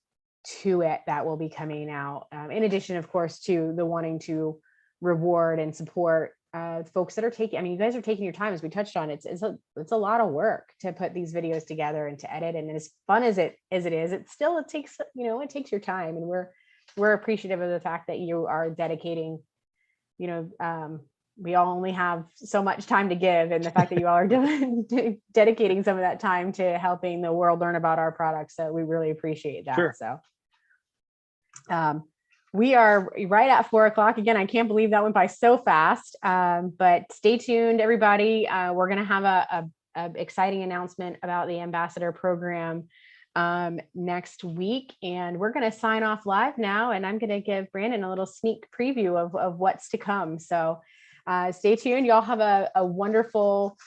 to it that will be coming out. In addition, of course, to the wanting to reward and support folks that are taking, I mean, you guys are taking your time, as we touched on. It's a lot of work to put these videos together and to edit. And as fun as it is, it takes, it takes your time. And we're appreciative of the fact that you are dedicating, we all only have so much time to give, and the fact that you all are dedicating some of that time to helping the world learn about our products. So we really appreciate that. Sure. So we are right at 4 o'clock. Again, I can't believe that went by so fast, but stay tuned, everybody. We're going to have a exciting announcement about the ambassador program next week, and we're going to sign off live now, and I'm going to give Brandon a little sneak preview of what's to come. So stay tuned. Y'all have a wonderful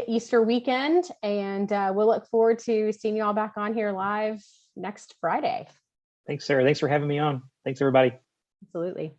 Easter weekend, and we'll look forward to seeing y'all back on here live next Friday. Thanks, Sarah. Thanks for having me on. Thanks, everybody. Absolutely.